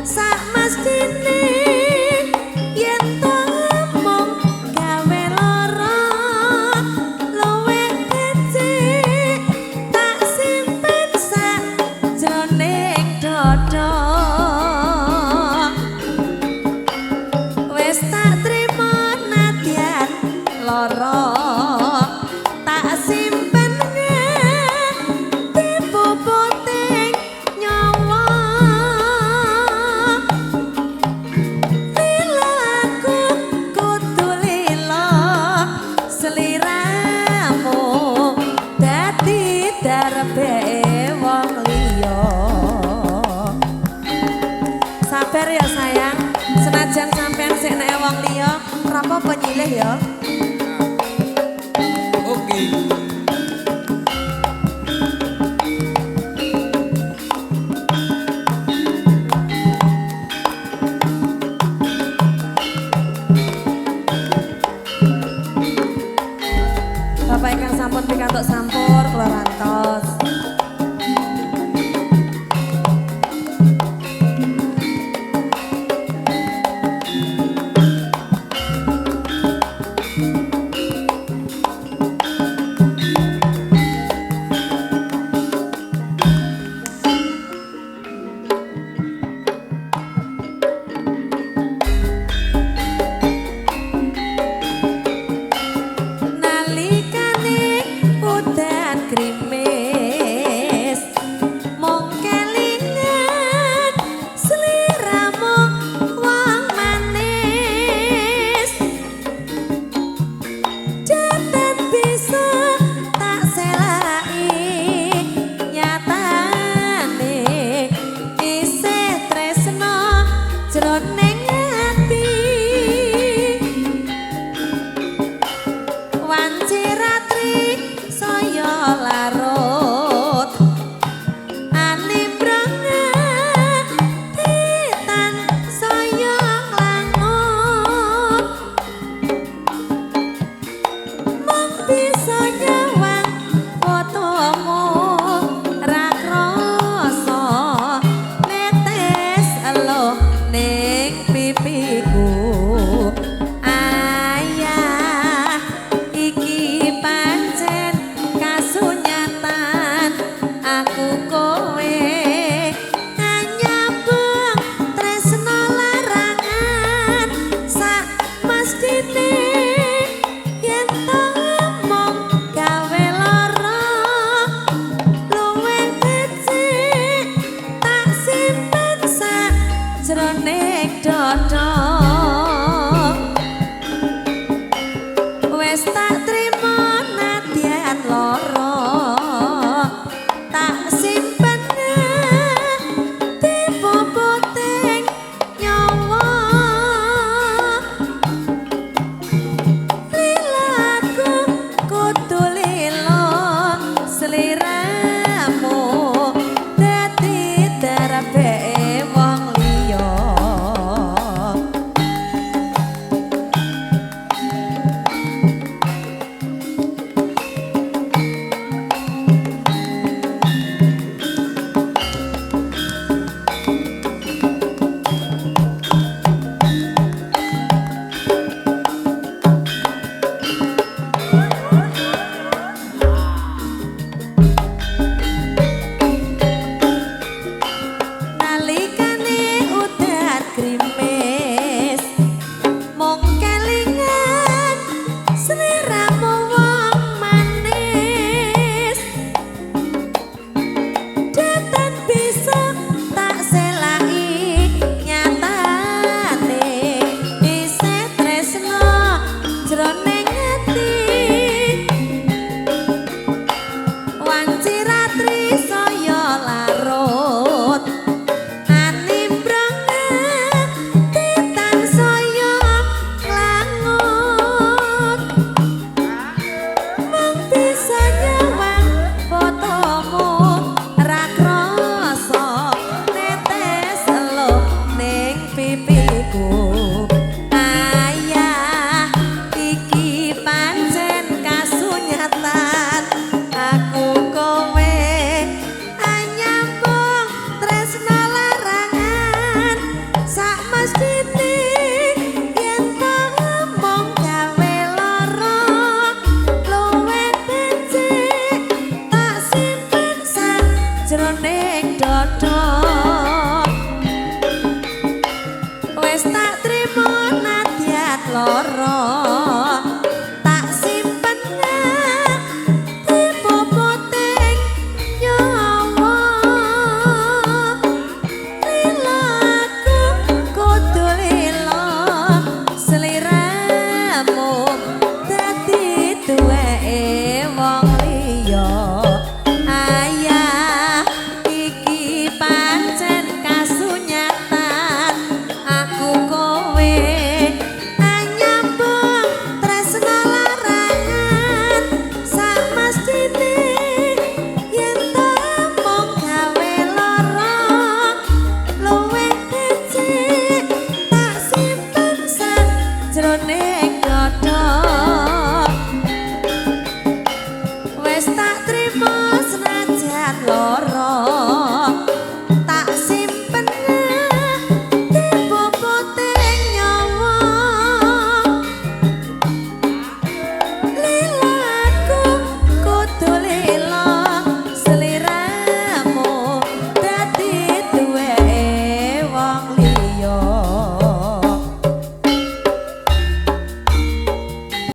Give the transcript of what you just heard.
sak mestine yen mung gawe lara luwih becik tak simpen sak jroning dada wis tak trima nadyan lara tak simpen nganti puputing nyawa lila aku kudu lila seliramu dadi darepe wong liya sabar ya sayang senajan sampean sik nek wong liya ora apa-apa nyilih ya. Oke. Bapak ingkang sampun pikantuk sampur kula rantos. Nalikane udan krimis mung kelingan sliramu wong manis jatan bisa tak selai nyatane isih tresno jroning ati wanci ratri saya larut animbranga titan saya nglangut mung bisa nyawang fotomu ra krasa netes eluh ning pipiku ayah iki pancen kasunyatan aku kowe nyambung tresno larangan sak mestine yen mung gawe lara luwih becik tak simpen sak jroning dada wis tak trima nadyan lara tak simpen nganti puputing nyawa lila aku kudu lila seliramu dadi darepe wong liya. Nalikane udan krimis mung kelingan sliramu wong manis jatan bisa tak selai nyatane isih tresno jroning ati wanci ratri saya larut animbranga titan saya nglangut mung bisa nyawang fotomu ra krasa netes eluh ning pipiku